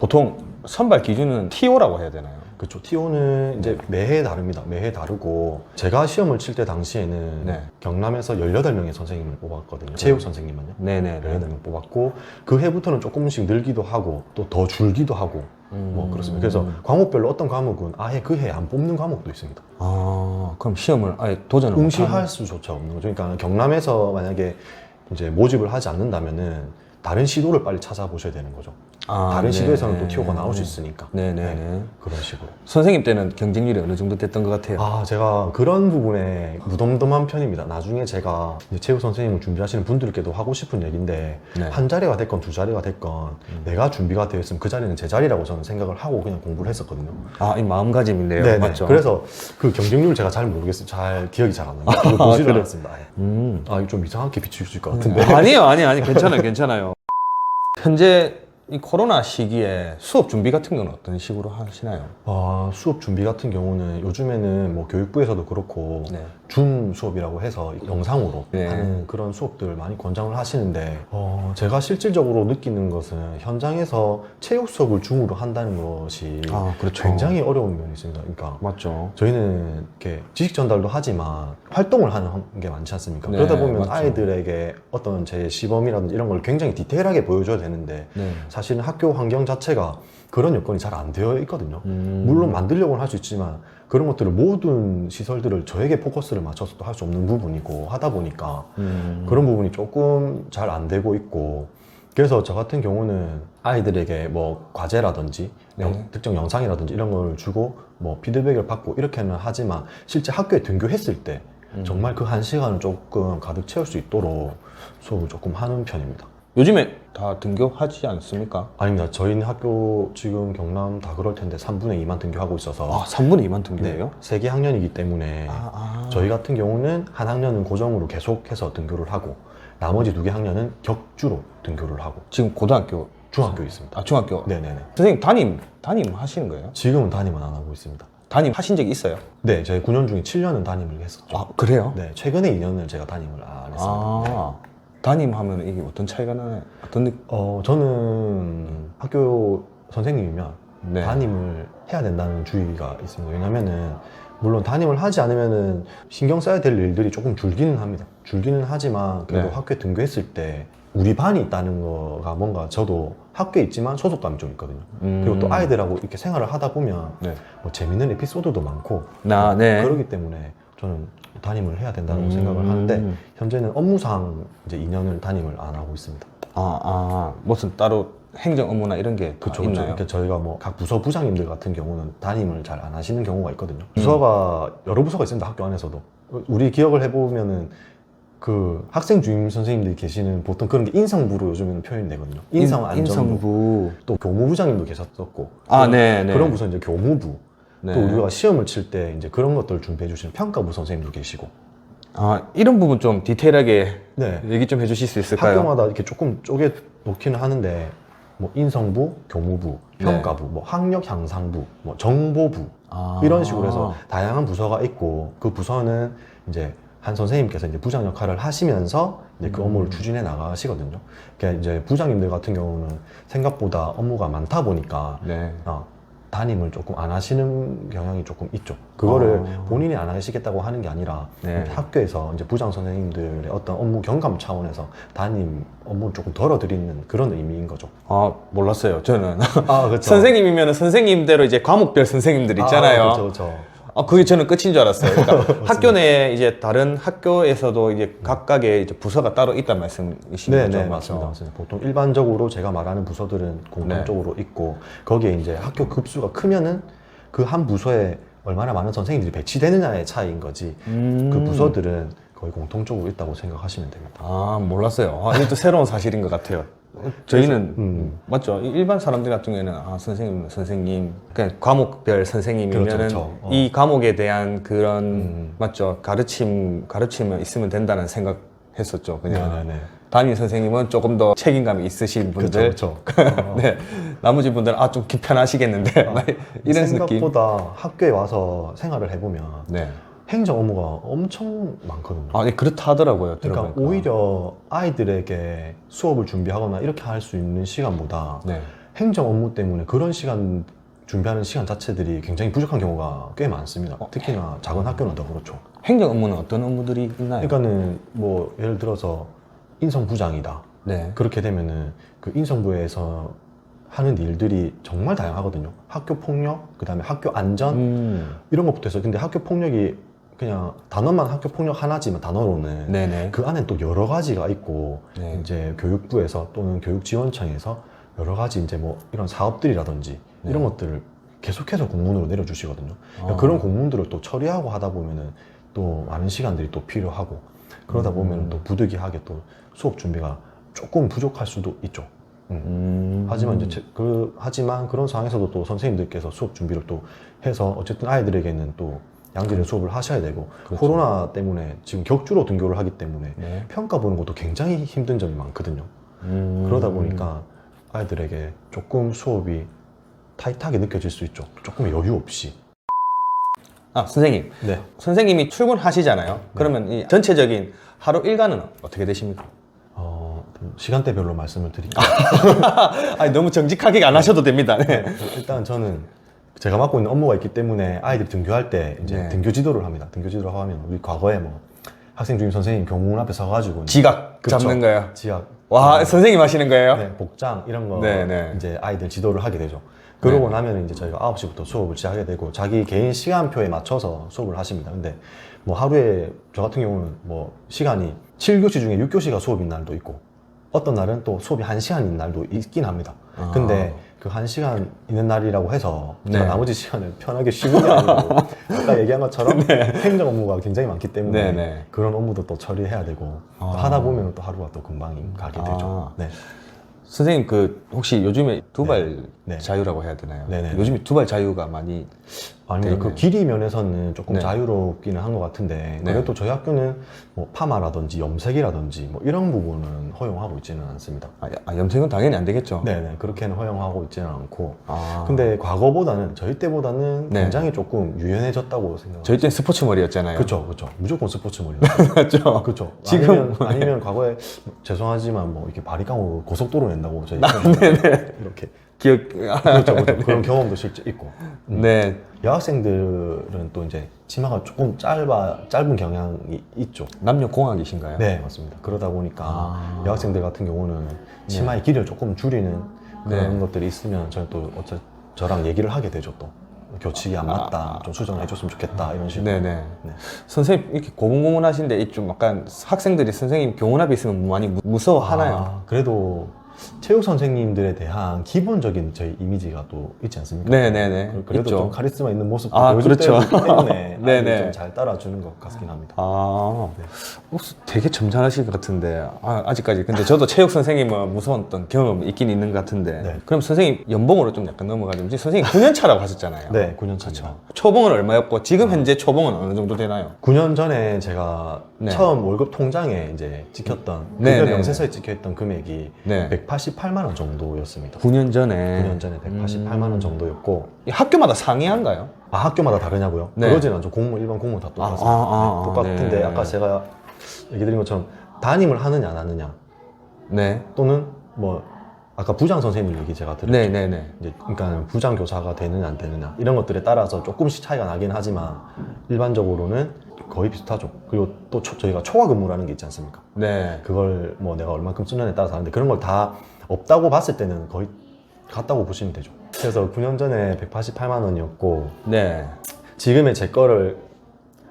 보통 선발 기준은 TO라고 해야 되나요? 그렇죠. TO는 이제 매해 다릅니다. 매해 다르고 제가 시험을 칠 때 당시에는 네. 경남에서 18명의 선생님을 뽑았거든요. 체육 선생님은요. 네네. 18명 뽑았고 그 해부터는 조금씩 늘기도 하고 또 더 줄기도 하고 뭐 그렇습니다. 그래서 과목별로 어떤 과목은 아예 그 해에 안 뽑는 과목도 있습니다. 아, 그럼 시험을 아예 도전을 응시할 수조차 없는 거죠. 그러니까 경남에서 만약에 이제 모집을 하지 않는다면은 다른 시도를 빨리 찾아보셔야 되는 거죠. 다른 시도에서는 또 TO가 나올 수 있으니까. 네네네. 네, 그런 식으로. 선생님 때는 경쟁률이 어느 정도 됐던 것 같아요? 아, 제가 그런 부분에 무덤덤한 편입니다. 나중에 제가 이제 체육 선생님을 준비하시는 분들께도 하고 싶은 얘기인데 네. 한 자리가 됐건 두 자리가 됐건 내가 준비가 되어 있으면 그 자리는 제 자리라고 저는 생각을 하고 그냥 공부를 했었거든요. 아, 이 마음가짐인데요. 네네. 맞죠? 그래서 그 경쟁률 제가 잘 모르겠어요. 잘 기억이 잘 안 납니다. 그걸 보지를 그래. 않았습니다. 아예. 아, 이거 좀 이상하게 비추실 것 같은데. 아니에요, 아니, 괜찮아요, 괜찮아요. 현재 이 코로나 시기에 수업 준비 같은 건 어떤 식으로 하시나요? 수업 준비 같은 경우는 요즘에는 뭐 교육부에서도 그렇고 네. 줌 수업이라고 해서 영상으로 네. 하는 그런 수업들 많이 권장을 하시는데 제가 실질적으로 느끼는 것은 현장에서 체육 수업을 줌으로 한다는 것이 그렇죠. 굉장히 어려운 면이 있습니다. 그러니까 맞죠. 저희는 이렇게 지식 전달도 하지만 활동을 하는 게 많지 않습니까? 네, 그러다 보면 맞죠. 아이들에게 어떤 제 시범이라든지 이런 걸 굉장히 디테일하게 보여줘야 되는데 네. 사실은 학교 환경 자체가 그런 여건이 잘 안 되어 있거든요. 음. 물론 만들려고는 할 수 있지만 그런 것들을 모든 시설들을 저에게 포커스를 맞춰서 또 할 수 없는 부분이고 하다 보니까 그런 부분이 조금 잘 안 되고 있고 그래서 저 같은 경우는 아이들에게 뭐 과제라든지 네. 특정 영상이라든지 이런 걸 주고 뭐 피드백을 받고 이렇게는 하지만 실제 학교에 등교했을 때 정말 그 한 시간을 조금 가득 채울 수 있도록 수업을 조금 하는 편입니다. 요즘에 다 등교하지 않습니까? 아닙니다. 저희는 학교 지금 경남 다 그럴 텐데 3분의 2만 등교하고 있어서 3분의 2만 등교예요? 3개 학년이기 때문에 저희 같은 경우는 한 학년은 고정으로 계속해서 등교를 하고 나머지 2개 학년은 격주로 등교를 하고 지금 고등학교, 중학교 있습니다. 중학교. 네네네. 선생님 담임 하시는 거예요? 지금은 담임은 안 하고 있습니다. 담임 하신 적이 있어요? 네, 저희 9년 중에 7년은 담임을 했었죠. 그래요? 네, 최근에 2년을 제가 담임을 안 했습니다. 담임하면 이게 어떤 차이가 나요? 어떤 느낌? 저는 학교 선생님이면 네. 담임을 해야 된다는 주의가 있습니다. 왜냐면은 물론 담임을 하지 않으면은 신경 써야 될 일들이 조금 줄기는 합니다. 줄기는 하지만 그래도 네. 학교에 등교했을 때 우리 반이 있다는 거가 뭔가 저도 학교에 있지만 소속감이 좀 있거든요. 그리고 또 아이들하고 이렇게 생활을 하다 보면 네. 뭐 재밌는 에피소드도 많고 네. 그러기 때문에 저는 담임을 해야 된다고 생각을 하는데 현재는 업무상 이제 2년을 담임을 안 하고 있습니다. 무슨 따로 행정 업무나 이런 게 그렇죠. 있나요? 그러니까 저희가 뭐 각 부서 부장님들 같은 경우는 담임을 잘 안 하시는 경우가 있거든요. 부서가 여러 부서가 있습니다. 학교 안에서도. 우리 기억을 해보면은 그 학생 주임 선생님들이 계시는 보통 그런 게 인성부로 요즘에는 표현이 되거든요. 인성안전부. 또 교무부장님도 계셨었고. 네. 그런 부서 이제 교무부. 네. 또 우리가 시험을 칠 때 이제 그런 것들을 준비해 주시는 평가부 선생님도 계시고. 이런 부분 좀 디테일하게 네. 얘기 좀 해주실 수 있을까요? 학교마다 이렇게 조금 쪼개 놓기는 하는데 뭐 인성부, 교무부, 평가부, 뭐 학력 향상부, 뭐 정보부 이런 식으로 해서 다양한 부서가 있고 그 부서는 이제 한 선생님께서 이제 부장 역할을 하시면서 이제 그 업무를 추진해 나가시거든요. 그러니까 이제 부장님들 같은 경우는 생각보다 업무가 많다 보니까 네. 담임을 조금 안 하시는 경향이 조금 있죠. 그거를 본인이 안 하시겠다고 하는 게 아니라 네. 학교에서 이제 부장 선생님들의 어떤 업무 경감 차원에서 담임 업무를 조금 덜어드리는 그런 의미인 거죠. 몰랐어요. 저는 그렇죠. 선생님이면 선생님대로 이제 과목별 선생님들 있잖아요. 그렇죠. 그게 저는 끝인 줄 알았어요. 그러니까 학교 내에 이제 다른 학교에서도 이제 각각의 이제 부서가 따로 있단 말씀이신 거죠? 네, 맞습니다. 보통 일반적으로 제가 말하는 부서들은 공통적으로 있고 거기에 이제 학교 급수가 크면은 그 한 부서에 얼마나 많은 선생님들이 배치되느냐의 차이인 거지. 그 부서들은 거의 공통적으로 있다고 생각하시면 됩니다. 몰랐어요. 이것도 새로운 사실인 것 같아요. 저희는 맞죠. 일반 사람들 같은 경우에는 선생님 그냥 과목별 선생님이면은 그렇죠. 이 과목에 대한 그런 맞죠. 가르치면 있으면 된다는 생각했었죠. 그냥 네네네. 담임 선생님은 조금 더 책임감이 있으신 분들, 그렇죠. 네, 나머지 분들은 좀 불편하시겠는데 이런 느낌. 생각보다 학교에 와서 생활을 해보면 네. 행정 업무가 엄청 많거든요. 네, 그렇다 하더라고요. 그러니까 들어보니까. 오히려 아이들에게 수업을 준비하거나 이렇게 할 수 있는 시간보다 네. 행정 업무 때문에 그런 시간 준비하는 시간 자체들이 굉장히 부족한 경우가 꽤 많습니다. 특히나 작은 학교는 더 그렇죠. 행정 업무는 어떤 업무들이 있나요? 그러니까는 뭐 예를 들어서 인성부장이다. 네. 그렇게 되면은 그 인성부에서 하는 일들이 정말 다양하거든요. 학교 폭력, 그 다음에 학교 안전 이런 것부터 해서. 근데 학교 폭력이 그냥 단어만 학교 폭력 하나지만 단어로는 네네. 그 안에 또 여러 가지가 있고 네. 이제 교육부에서 또는 교육지원청에서 여러 가지 이제 뭐 이런 사업들이라든지 네. 이런 것들을 계속해서 공문으로 내려주시거든요. 아. 그런 공문들을 또 처리하고 하다 보면은 또 많은 시간들이 또 필요하고 그러다 보면 또 부득이하게 또 수업 준비가 조금 부족할 수도 있죠. 하지만 이제 하지만 그런 상황에서도 또 선생님들께서 수업 준비를 또 해서 어쨌든 아이들에게는 또 양질의 수업을 하셔야 되고 그렇죠. 코로나 때문에 지금 격주로 등교를 하기 때문에 네. 평가 보는 것도 굉장히 힘든 점이 많거든요. 그러다 보니까 아이들에게 조금 수업이 타이트하게 느껴질 수 있죠. 조금 여유 없이. 아, 선생님. 네. 선생님이 출근하시잖아요. 그러면 이 전체적인 하루 일과는 어떻게 되십니까? 시간대별로 말씀을 드릴게요. 아니, 너무 정직하게 안 하셔도 됩니다. 네. 일단 저는 제가 맡고 있는 업무가 있기 때문에 아이들이 등교할 때 이제 네. 등교 지도를 합니다. 등교 지도를 하면 우리 과거에 뭐 학생 주임 선생님 교문 앞에 서가지고 지각 그쵸. 잡는 거예요. 지각. 와, 선생님 하시는 거예요? 네, 복장 이런 거 네, 네. 이제 아이들 지도를 하게 되죠. 그러고 네. 나면 이제 저희가 9시부터 수업을 시작하게 되고 자기 개인 시간표에 맞춰서 수업을 하십니다. 근데 뭐 하루에 저 같은 경우는 뭐 시간이 7교시 중에 6교시가 수업인 날도 있고 어떤 날은 또 수업이 1시간인 날도 있긴 합니다. 아. 근데 그 1시간 있는 날이라고 해서 제가 네. 나머지 시간을 편하게 쉬는 게 아니고 아까 얘기한 것처럼 행정 업무가 굉장히 많기 때문에 네, 네. 그런 업무도 또 처리해야 되고 아. 하다 보면 또 하루가 또 금방 가게 되죠. 아. 네. 선생님, 혹시 요즘에 두발 네. 자유라고 해야 되나요? 네네. 요즘에 두발 자유가 많이 아닙니다. 그 네. 길이 면에서는 조금 네. 자유롭기는 한 것 같은데 네. 그래도 저희 학교는 뭐 파마라든지 염색이라든지 뭐 이런 부분은 허용하고 있지는 않습니다. 염색은 당연히 안 되겠죠. 네네 그렇게는 허용하고 있지는 않고 아. 근데 과거보다는 저희 때보다는 네. 굉장히 조금 유연해졌다고 생각합니다. 저희 때는 스포츠 머리였잖아요. 그렇죠. 무조건 스포츠 머리였어요. 그렇죠. 그렇죠. 지금 아니면 과거에 죄송하지만 뭐 이렇게 바리깡으로 고속도로 낸다고 저희 이렇게 기억. 그렇죠. 그런 경험도 실제 있고. 네. 여학생들은 또 이제 치마가 조금 짧은 경향이 있죠. 남녀 공학이신가요? 네, 맞습니다. 그러다 보니까 아. 여학생들 같은 경우는 치마의 길이를 조금 줄이는 그런 네. 것들이 있으면 저는 또 저랑 얘기를 하게 되죠. 또 교칙이 안 맞다, 좀 수정해 줬으면 좋겠다 이런 식으로. 네네. 네. 선생님 이렇게 고분고분하신데 좀 약간 학생들이 선생님 교문 앞에 있으면 많이 무서워하나요? 아, 그래도 체육 선생님들에 대한 기본적인 저희 이미지가 또 있지 않습니까? 네네네. 그래도 있죠. 좀 카리스마 있는 모습도 아, 보여줄 그렇죠. 때가 있기 때문에 네네. 좀 잘 따라주는 것 같긴 합니다. 아, 네. 혹시 되게 점잖으실 것 같은데 아직까지. 근데 저도 체육 선생님은 무서웠던 경험이 있긴 있는 것 같은데. 네. 그럼 선생님 연봉으로 좀 약간 넘어가자면 지금 선생님 9년 차라고 하셨잖아요. 네, 9년 차죠. 초봉은 얼마였고 지금 현재 초봉은 어느 정도 되나요? 9년 전에 제가 네. 처음 월급 통장에 이제 찍혔던 네, 급여 네, 명세서에 찍혀있던 금액이 네. 188만 원 정도였습니다. 9년 전에. 9년 전에 188만 원 정도였고 이 학교마다 상이한가요? 학교마다 다르냐고요? 네. 그러진 않죠. 공무원 일반 공무원 다 똑같습니다. 아, 똑같은데 네. 아까 제가 얘기 드린 것처럼 담임을 하느냐 안 하느냐 네. 또는 뭐 아까 부장 선생님 얘기 제가 들었죠. 네네네. 이제 그러니까 부장 교사가 되느냐 안 되느냐 이런 것들에 따라서 조금씩 차이가 나긴 하지만 일반적으로는 거의 비슷하죠. 그리고 또 저희가 초과 근무라는 게 있지 않습니까? 네. 그걸 뭐 내가 얼만큼 쓰느냐에 따라서 하는데 그런 걸 다 없다고 봤을 때는 거의 같다고 보시면 되죠. 그래서 9년 전에 188만 원이었고 네. 지금의 제 거를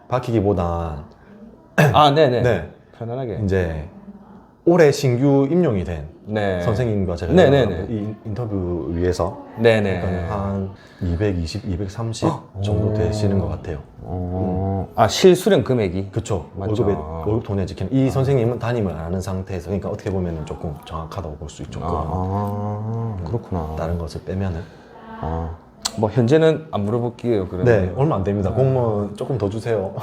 밝히기보다 아, 네네. 네, 편안하게. 이제 올해 신규 임용이 된 네. 선생님과 제가 네네네. 이 인터뷰 위해서 네네. 그러니까 한 220, 230 정도 되시는 것 같아요. 아, 실수령 금액이? 그쵸. 맞죠. 월급 돈에 찍힌 이 선생님은 담임을 안 하는 상태에서 그러니까 어떻게 보면 조금 정확하다고 볼 수 있죠. 그렇구나. 다른 것을 빼면은. 뭐, 현재는 안 물어볼게요, 그러면. 네, 얼마 안 됩니다. 공무원 조금 더 주세요.